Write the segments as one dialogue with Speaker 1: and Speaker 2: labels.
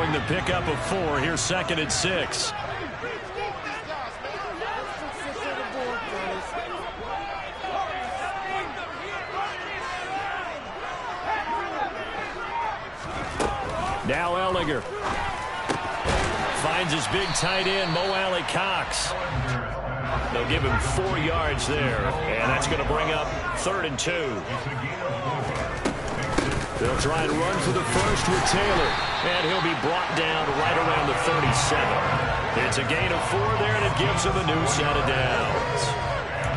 Speaker 1: following the pickup of 4. Here's 2nd and 6. Now Ellinger finds his big tight end, Mo Alley-Cox. They'll give him 4 yards there, and that's going to bring up 3rd and 2. They'll try and run for the first with Taylor, and he'll be brought down right around the 37. It's a gain of 4 there, and it gives them a new set of downs.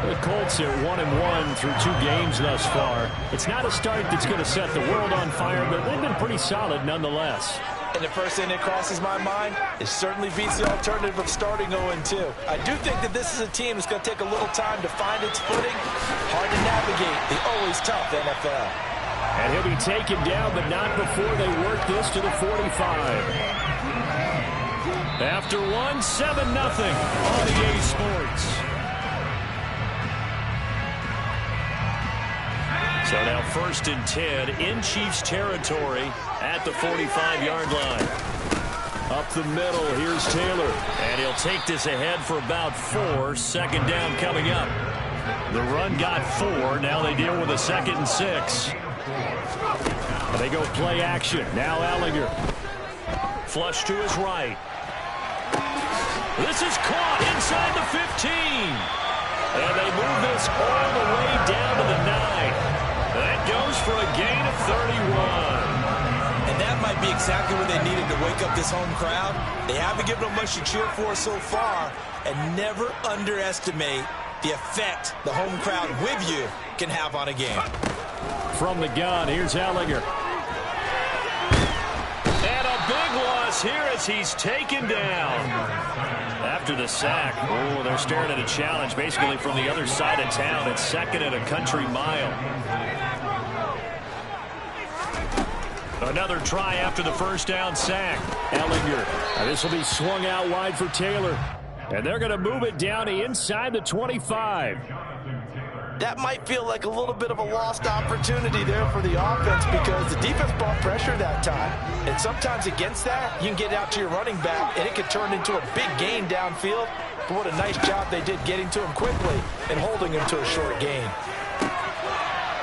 Speaker 1: The Colts are 1-1 through 2 games thus far. It's not a start that's going to set the world on fire, but they've been pretty solid nonetheless.
Speaker 2: And the first thing that crosses my mind, it certainly beats the alternative of starting 0-2. I do think that this is a team that's going to take a little time to find its footing. Hard to navigate the always tough NFL.
Speaker 1: And he'll be taken down, but not before they work this to the 45. After 1, 7-0 on EA Sports. So now 1st and 10 in Chiefs territory at the 45-yard line. Up the middle, here's Taylor. And he'll take this ahead for about 4. 2nd down coming up. The run got 4. Now they deal with a 2nd and 6. They go play action. Now Ellinger. Flush to his right. This is caught inside the 15. And they move this all the way down to the 9. That goes for a gain of 31.
Speaker 2: And that might be exactly what they needed to wake up this home crowd. They haven't given them much to cheer for so far. And never underestimate the effect the home crowd with you can have on a game.
Speaker 1: From the gun, here's Ellinger. And a big loss here as he's taken down. After the sack, oh, they're staring at a challenge basically from the other side of town. It's 2nd and a country mile. Another try after the first down sack. Ellinger. This will be swung out wide for Taylor. And they're going to move it down to inside the 25.
Speaker 2: That might feel like a little bit of a lost opportunity there for the offense because the defense brought pressure that time. And sometimes against that, you can get out to your running back, and it could turn into a big gain downfield. But what a nice job they did getting to him quickly and holding him to a short gain.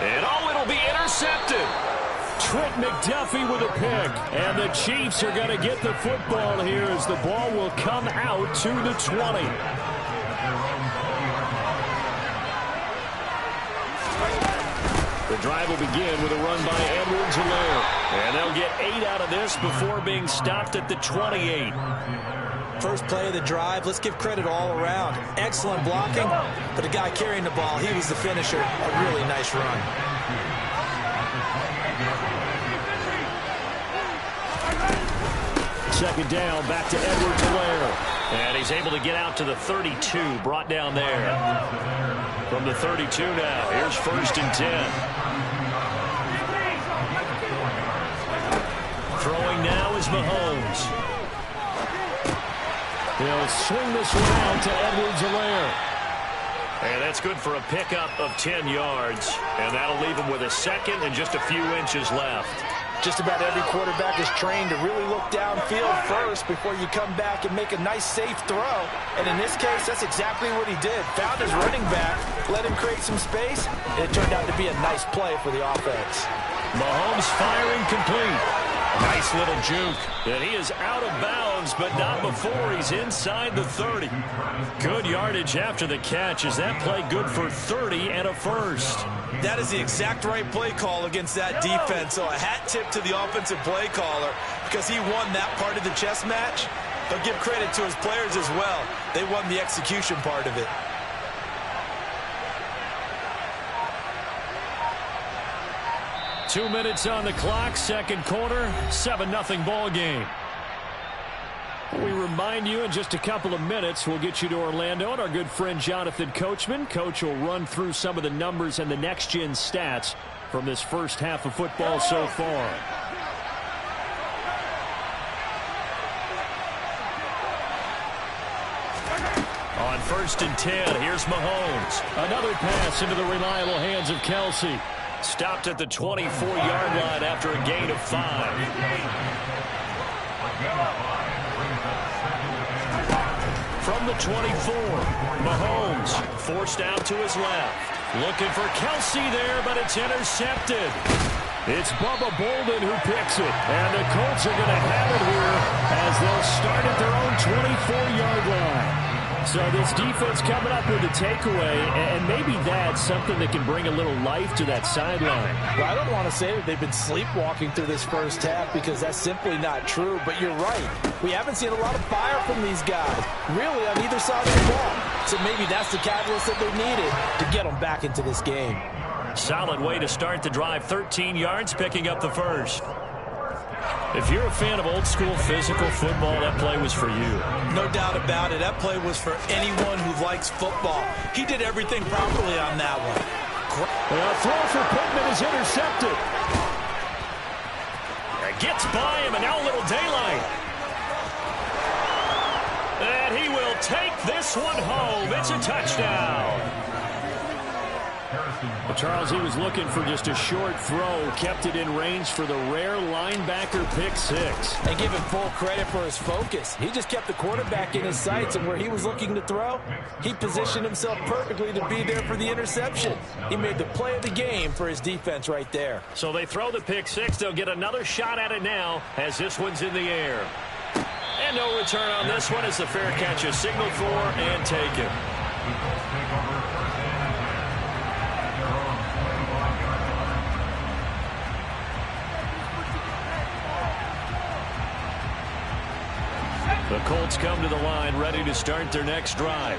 Speaker 1: And it'll be intercepted. Trent McDuffie with a pick. And the Chiefs are going to get the football here as the ball will come out to the 20. The drive will begin with a run by Edwards-Helaire. And they'll get 8 out of this before being stopped at the 28.
Speaker 2: First play of the drive, let's give credit all around. Excellent blocking, but the guy carrying the ball, he was the finisher. A really nice run.
Speaker 1: Second down, back to Edwards-Helaire. And he's able to get out to the 32, brought down there. From the 32 now, here's 1st and 10. Throwing now is Mahomes. He'll swing this one out to Edwards-Helaire. And that's good for a pickup of 10 yards. And that'll leave him with a 2nd and just a few inches left.
Speaker 2: Just about every quarterback is trained to really look downfield first before you come back and make a nice, safe throw. And in this case, that's exactly what he did. Found his running back, let him create some space, and it turned out to be a nice play for the offense.
Speaker 1: Mahomes firing complete. Nice little juke. And he is out of bounds, but not before he's inside the 30. Good yardage after the catch. Is that play good for 30 and a first?
Speaker 2: That is the exact right play call against that defense. So a hat tip to the offensive play caller because he won that part of the chess match. But give credit to his players as well. They won the execution part of it.
Speaker 1: Two minutes on the clock, second quarter, 7-0 ball game. We remind you in just a couple of minutes, we'll get you to Orlando and our good friend Jonathan Coachman. Coach will run through some of the numbers and the next-gen stats from this first half of football so far. On 1st and 10, here's Mahomes. Another pass into the reliable hands of Kelsey. Stopped at the 24-yard line after a gain of 5. From the 24, Mahomes forced out to his left. Looking for Kelsey there, but it's intercepted. It's Bubba Bolden who picks it. And the Colts are going to have it here as they'll start at their own 24-yard line. So this defense coming up with a takeaway, and maybe that's something that can bring a little life to that sideline.
Speaker 2: Well, I don't want to say that they've been sleepwalking through this first half because that's simply not true, but you're right. We haven't seen a lot of fire from these guys, really, on either side of the ball. So maybe that's the catalyst that they needed to get them back into this game.
Speaker 1: Solid way to start the drive, 13 yards, picking up the first. If you're a fan of old-school physical football, that play was for you.
Speaker 2: No doubt about it. That play was for anyone who likes football. He did everything properly on that one.
Speaker 1: A throw for Pittman is intercepted. It gets by him, and now a little daylight. And he will take this one home. It's a touchdown. Well, Charles, he was looking for just a short throw, kept it in range for the rare linebacker pick six.
Speaker 2: And give him full credit for his focus. He just kept the quarterback in his sights, and where he was looking to throw, he positioned himself perfectly to be there for the interception. He made the play of the game for his defense right there.
Speaker 1: So they throw the pick six. They'll get another shot at it now as this one's in the air. And no return on this one as the fair catch is signaled for and taken. The Colts come to the line, ready to start their next drive.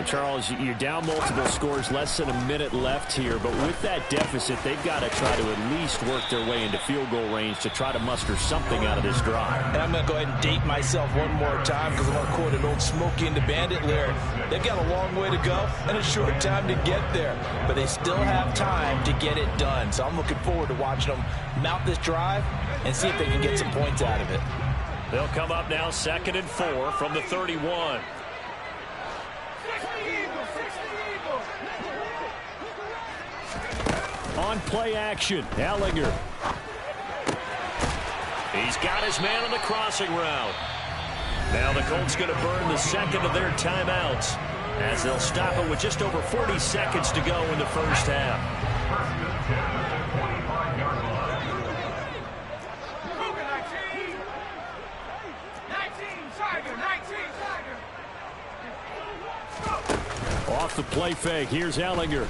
Speaker 1: Charles, you're down multiple scores, less than a minute left here, but with that deficit, they've got to try to at least work their way into field goal range to try to muster something out of this drive.
Speaker 2: And I'm going to go ahead and date myself one more time because I want to quote an old Smokey and the Bandit lyric. They've got a long way to go and a short time to get there, but they still have time to get it done. So I'm looking forward to watching them mount this drive and see if they can get some points out of it.
Speaker 1: They'll come up now 2nd and 4 from the 31. On play action, Ellinger. He's got his man on the crossing route. Now the Colts going to burn the second of their timeouts as they'll stop it with just over 40 seconds to go in the first half. Off the play fake, here's Ellinger.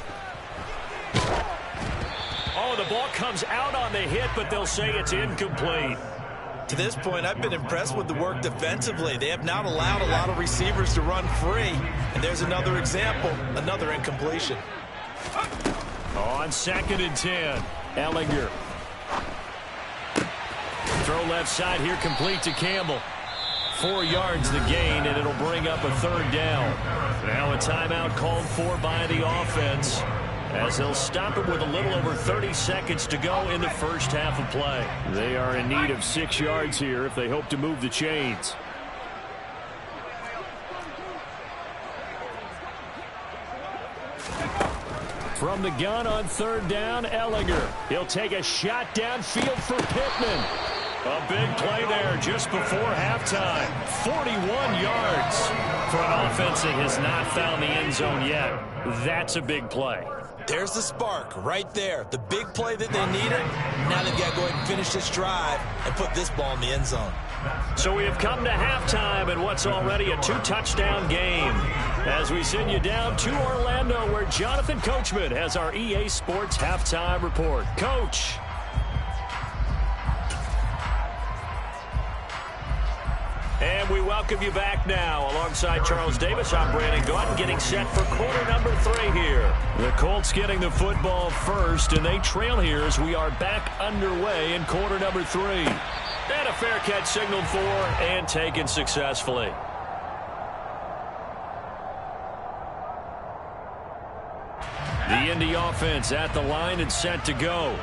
Speaker 1: Oh, the ball comes out on the hit, but they'll say it's incomplete.
Speaker 2: To this point, I've been impressed with the work defensively. They have not allowed a lot of receivers to run free. And there's another example, another incompletion.
Speaker 1: On 2nd and 10, Ellinger. Throw left side here, complete to Campbell. 4 yards the gain, and it'll bring up a third down. Now a timeout called for by the offense as they'll stop it with a little over 30 seconds to go in the first half of play. They are in need of 6 yards here if they hope to move the chains. From the gun on 3rd down, Ellinger. He'll take a shot downfield for Pittman. A big play there just before halftime. 41 yards for an offense that has not found the end zone yet. That's a big play.
Speaker 2: There's the spark right there. The big play that they needed. Now they've got to go ahead and finish this drive and put this ball in the end zone.
Speaker 1: So we have come to halftime in what's already a 2-touchdown game. As we send you down to Orlando where Jonathan Coachman has our EA Sports halftime report. Coach. And we welcome you back now. Alongside Charles Davis, I'm Brandon Gaudin getting set for quarter number 3 here. The Colts getting the football first, and they trail here as we are back underway in quarter number 3. And a fair catch signaled for and taken successfully. The Indy offense at the line and set to go.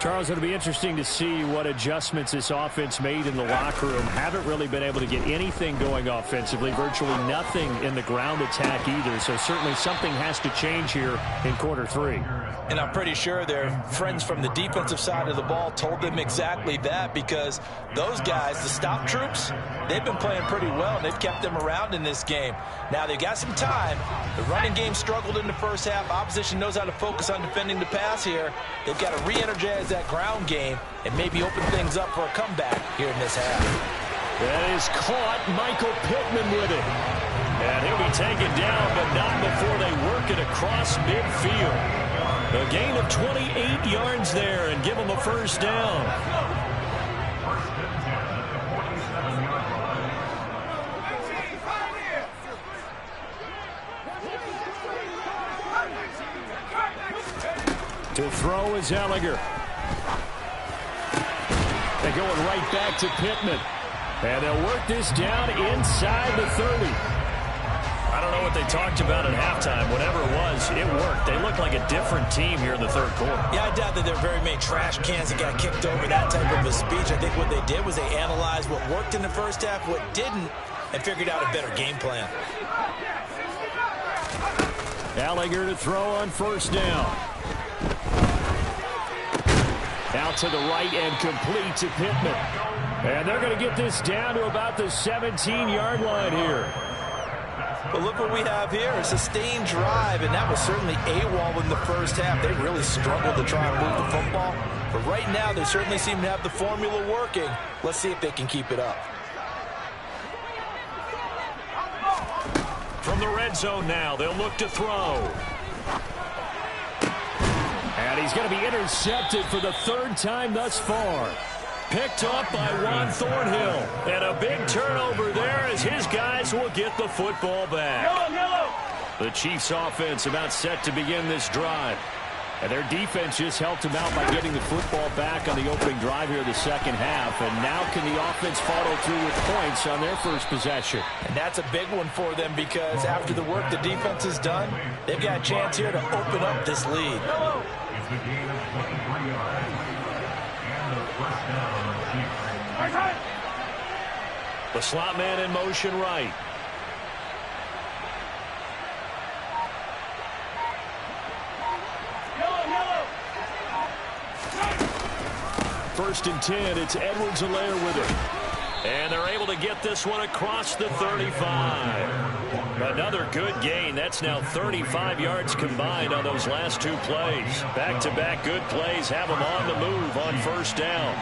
Speaker 1: Charles, it'll be interesting to see what adjustments this offense made in the locker room. Haven't really been able to get anything going offensively, virtually nothing in the ground attack either. So certainly something has to change here in quarter three.
Speaker 2: And I'm pretty sure their friends from the defensive side of the ball told them exactly that, because those guys, the stop troops, they've been playing pretty well. They've kept them around in this game. Now they've got some time. The running game struggled in the first half. Opposition knows how to focus on defending the pass here. They've got to re-energize that ground game and maybe open things up for a comeback here in this half.
Speaker 1: That is caught. Michael Pittman with it. And he'll be taken down, but not before they work it across midfield. A gain of 28 yards there and give them a first down. To throw is Ellinger. They're going right back to Pittman. And they'll work this down inside the 30. I don't know what they talked about at halftime. Whatever it was, it worked. They look like a different team here in the third quarter.
Speaker 2: Yeah, I doubt that there are very many trash cans that got kicked over, that type of a speech. I think what they did was they analyzed what worked in the first half, what didn't, and figured out a better game plan.
Speaker 1: Ellinger to throw on first down. Out to the right and complete to Pittman. And they're going to get this down to about the 17-yard line here.
Speaker 2: But look what we have here, a sustained drive, and that was certainly AWOL in the first half. They really struggled to try and move the football. But right now, they certainly seem to have the formula working. Let's see if they can keep it up.
Speaker 1: From the red zone now, they'll look to throw. And he's going to be intercepted for the third time thus far. Picked up by Juan Thornhill. And a big turnover there as his guys will get the football back. The Chiefs offense about set to begin this drive. And their defense just helped them out by getting the football back on the opening drive here in the second half. And now can the offense follow through with points on their first possession?
Speaker 2: And that's a big one for them, because after the work the defense has done, they've got a chance here to open up this lead.
Speaker 1: The slot man in motion right. First and 10, it's Edwards-Helaire with it. And they're able to get this one across the 35. Another good gain. That's now 35 yards combined on those last two plays. Back-to-back good plays have them on the move on first down.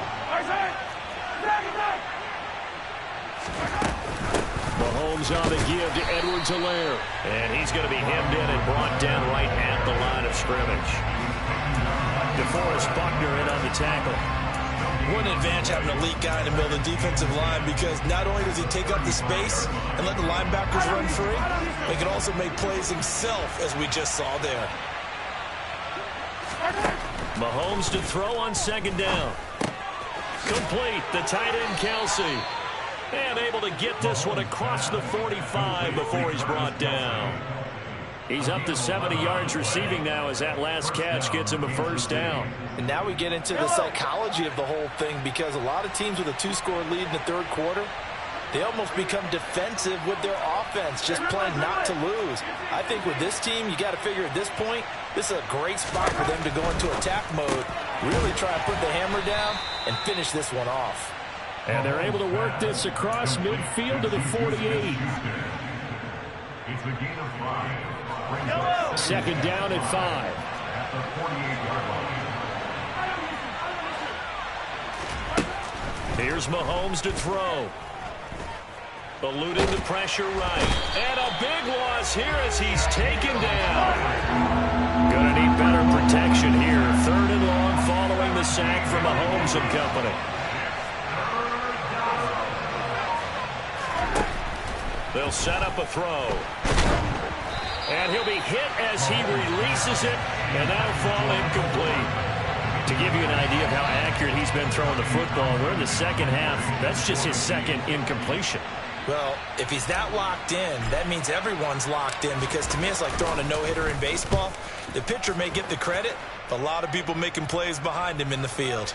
Speaker 1: Mahomes on the give to Edwards-Helaire. And he's going to be hemmed in and brought down right at the line of scrimmage. DeForest Buckner in on the tackle.
Speaker 2: What an advantage having an elite guy in the middle of the defensive line, because not only does he take up the space and let the linebackers run free, he can also make plays himself, as we just saw there.
Speaker 1: Mahomes to throw on second down. Complete, the tight end Kelsey. And able to get this one across the 45 before he's brought down. He's up to 70 yards receiving now as that last catch gets him a first down.
Speaker 2: And now we get into the psychology of the whole thing, because a lot of teams with a two-score lead in the third quarter, they almost become defensive with their offense, just playing not to lose. I think with this team, you got to figure at this point, this is a great spot for them to go into attack mode, really try and put the hammer down and finish this one off.
Speaker 1: And they're able to work this across midfield to the 48. Second down at 5. Here's Mahomes to throw. Eluding the pressure right. And a big loss here as he's taken down. Gonna need better protection here. Third and long following the sack from Mahomes and company. They'll set up a throw. And he'll be hit as he releases it, and that'll fall incomplete. To give you an idea of how accurate he's been throwing the football, we're in the second half. That's just his second incompletion.
Speaker 2: Well, if he's that locked in, that means everyone's locked in, because to me it's like throwing a no-hitter in baseball. The pitcher may get the credit, A lot of people making plays behind him in the field.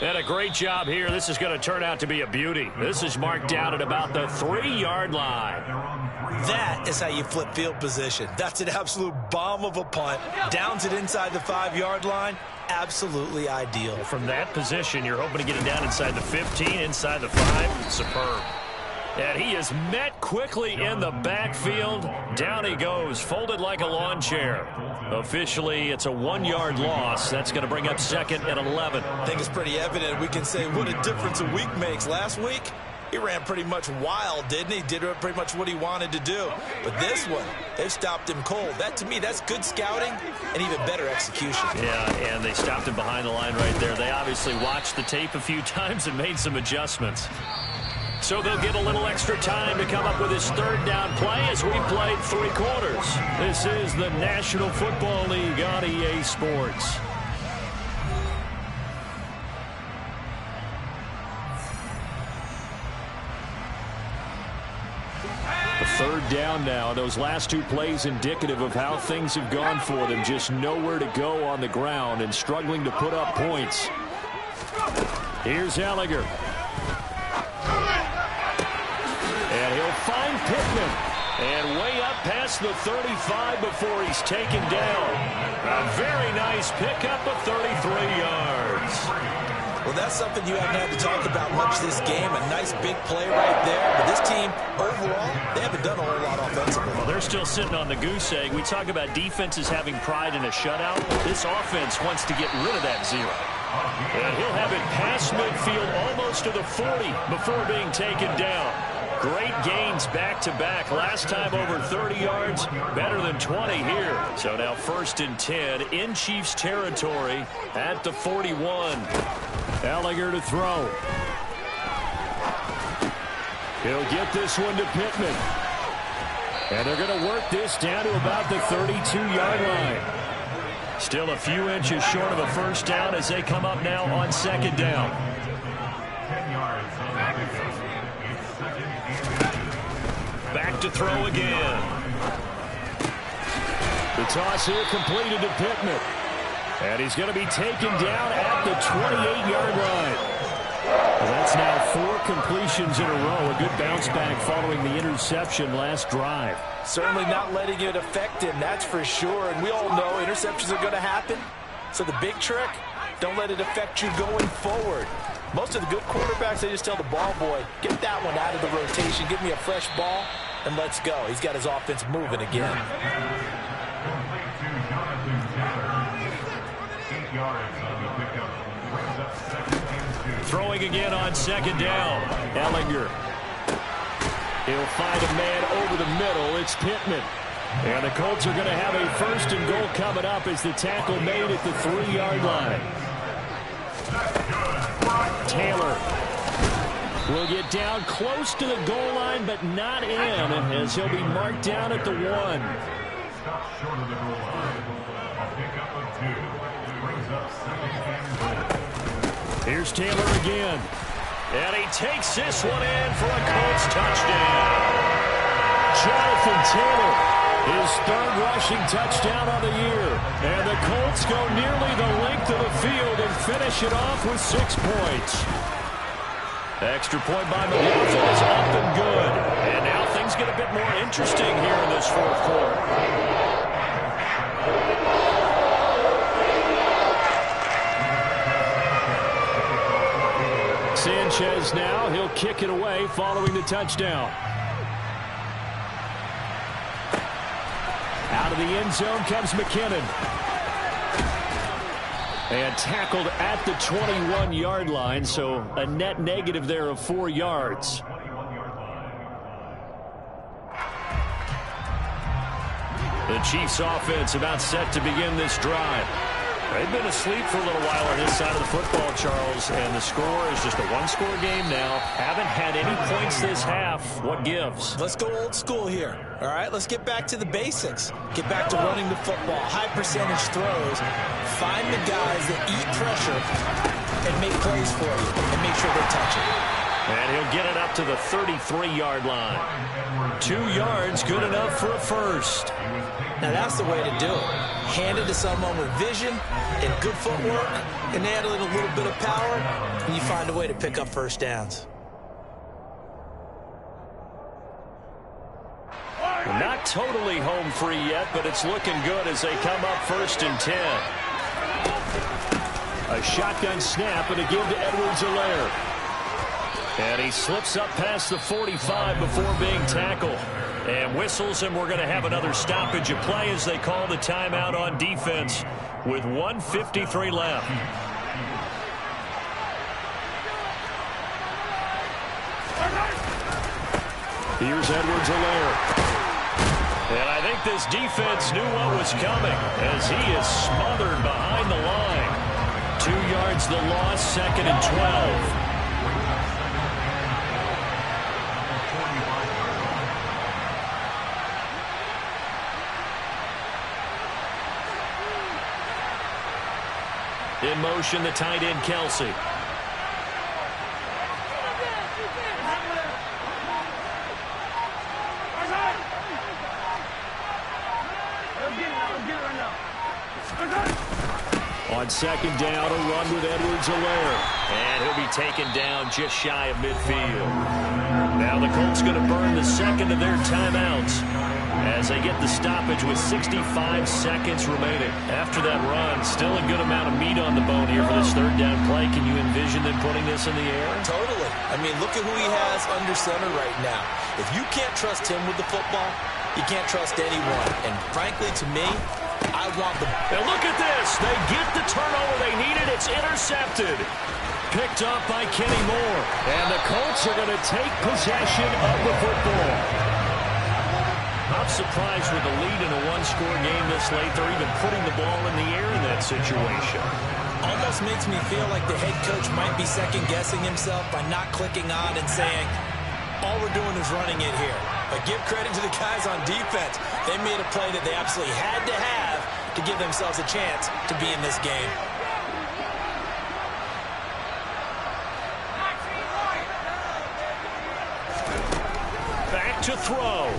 Speaker 1: And a great job here. This is going to turn out to be a beauty. This is marked down at about the 3-yard line.
Speaker 2: That is how you flip field position. That's an absolute bomb of a punt. Downs it inside the 5-yard line. Absolutely ideal.
Speaker 1: From that position, you're hoping to get it down inside the 15, inside the 5. Superb. And he is met quickly in the backfield. Down he goes, folded like a lawn chair. Officially, it's a 1-yard loss. That's going to bring up 2nd and 11.
Speaker 2: I think it's pretty evident. We can say what a difference a week makes. Last week, he ran pretty much wild, didn't he? Did pretty much what he wanted to do. But this one, they've stopped him cold. That, to me, that's good scouting and even better execution.
Speaker 1: Yeah, and they stopped him behind the line right there. They obviously watched the tape a few times and made some adjustments. So they'll get a little extra time to come up with his 3rd down play as we played 3 quarters. This is the National Football League on EA Sports. The 3rd down now. Those last 2 plays indicative of how things have gone for them. Just nowhere to go on the ground and struggling to put up points. Here's Ellinger. And he'll find Pittman. And way up past the 35 before he's taken down. A very nice pickup of 33 yards.
Speaker 2: Well, that's something you haven't had to talk about much this game. A nice big play right there. But this team, overall, they haven't done a whole lot offensively.
Speaker 1: Well, they're still sitting on the goose egg. We talk about defenses having pride in a shutout. This offense wants to get rid of that 0. And he'll have it past midfield almost to the 40 before being taken down. Great gains back-to-back. Last time over 30 yards, better than 20 here. So now 1st and 10 in Chiefs territory at the 41. Ellinger to throw. He'll get this one to Pittman. And they're going to work this down to about the 32-yard line. Still a few inches short of a 1st down as they come up now on 2nd down. Back to throw again. The toss here completed to Pittman. And he's going to be taken down at the 28-yard line. Well, that's now 4 completions in a row. A good bounce back following the interception last drive.
Speaker 2: Certainly not letting it affect him, that's for sure. And we all know interceptions are going to happen. So the big trick, don't let it affect you going forward. Most of the good quarterbacks, they just tell the ball boy, get that one out of the rotation, give me a fresh ball, and let's go. He's got his offense moving again.
Speaker 1: Throwing again on 2nd down. Ellinger. He'll find a man over the middle. It's Pittman. And the Colts are going to have a 1st and goal coming up as the tackle made at the 3-yard line. Taylor will get down close to the goal line, but not in, as he'll be marked down at the 1. Here's Taylor again. And he takes this one in for a Colts touchdown. Jonathan Taylor, his 3rd rushing touchdown of the year. And the Colts go nearly the length of the field and finish it off with 6 points. Extra point by McLaughlin is up and good. And now things get a bit more interesting here in this 4th quarter. Sanchez now, he'll kick it away following the touchdown. Out of the end zone comes McKinnon. And tackled at the 21-yard line, so a net negative there of 4 yards. The Chiefs offense about set to begin this drive. They've been asleep for a little while on this side of the football, Charles, and the score is just a 1-score game now. Haven't had any points this half. What gives?
Speaker 2: Let's go old school here. All right, let's get back to the basics. Get back to running the football, high percentage throws. Find the guys that eat pressure and make plays for you and make sure they touch it.
Speaker 1: And he'll get it up to the 33-yard line. 2 yards, good enough for a first.
Speaker 2: Now that's the way to do it. Hand it to someone with vision and good footwork, and add a little bit of power, and you find a way to pick up first downs.
Speaker 1: Not totally home free yet, but it's looking good as they come up 1st and 10. A shotgun snap and a give to Edwards-Helaire. And he slips up past the 45 before being tackled. And whistles, and we're going to have another stoppage of play as they call the timeout on defense with 1:53 left. Here's Edwards-Helaire. And I think this defense knew what was coming as he is smothered behind the line. 2 yards the loss, 2nd and 12. In motion, the tight end, Kelsey. On 2nd down, a run with Edwards-Helaire. And he'll be taken down just shy of midfield. Now the Colts going to burn the 2nd of their timeouts as they get the stoppage with 65 seconds remaining. After that run, still a good amount of meat on the bone here for this 3rd down play. Can you envision them putting this in the air?
Speaker 2: Totally. I mean, look at who he has under center right now. If you can't trust him with the football, you can't trust anyone. And frankly, to me, I want the...
Speaker 1: And look at this. They get the turnover they needed. It's intercepted. Picked up by Kenny Moore. And the Colts are going to take possession of the football. I'm surprised with the lead in a one-score game this late. They're even putting the ball in the air in that situation.
Speaker 2: Almost makes me feel like the head coach might be second-guessing himself by not clicking on and saying, all we're doing is running it here. But give credit to the guys on defense. They made a play that they absolutely had to have to give themselves a chance to be in this game.
Speaker 1: Back to throw.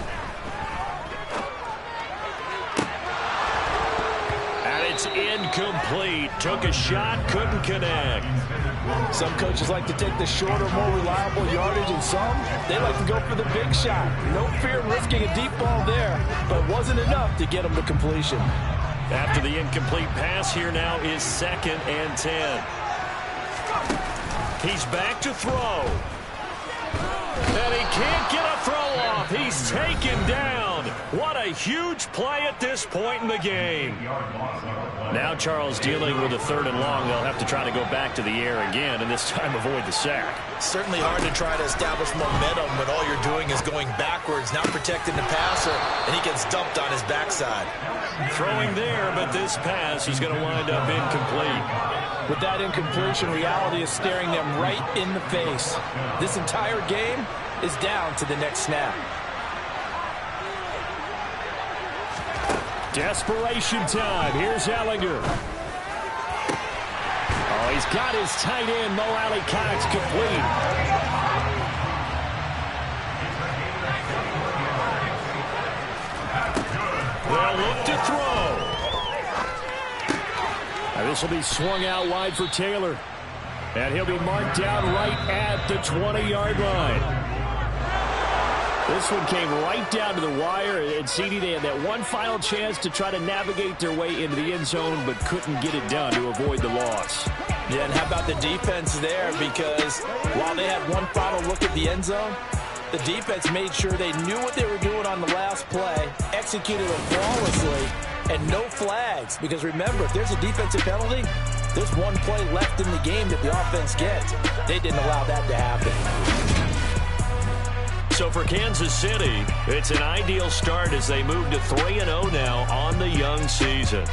Speaker 1: And it's incomplete. Took a shot, couldn't connect.
Speaker 2: Some coaches like to take the shorter, more reliable yardage, and some, they like to go for the big shot. No fear of risking a deep ball there, but wasn't enough to get them to completion.
Speaker 1: After the incomplete pass, here now is 2nd and 10. He's back to throw. And he can't get a throw off. He's taken down. What a huge play at this point in the game. Now Charles dealing with a 3rd and long. They'll have to try to go back to the air again, and this time avoid the sack.
Speaker 2: Certainly hard to try to establish momentum when all you're doing is going backwards, not protecting the passer, and he gets dumped on his backside.
Speaker 1: Throwing there, but this pass is going to wind up incomplete.
Speaker 2: With that incompletion, reality is staring them right in the face. This entire game is down to the next snap.
Speaker 1: Desperation time. Here's Ellinger. Oh, he's got his tight end, Mo Alley-Cox, complete. They'll look to throw. Now this will be swung out wide for Taylor. And he'll be marked down right at the 20-yard line. This one came right down to the wire, and CD, they had that one final chance to try to navigate their way into the end zone, but couldn't get it done to avoid the loss.
Speaker 2: Yeah, and how about the defense there? Because while they had one final look at the end zone, the defense made sure they knew what they were doing on the last play, executed it flawlessly, and no flags. Because remember, if there's a defensive penalty, there's one play left in the game that the offense gets. They didn't allow that to happen.
Speaker 1: So for Kansas City, it's an ideal start as they move to 3-0 now on the young season.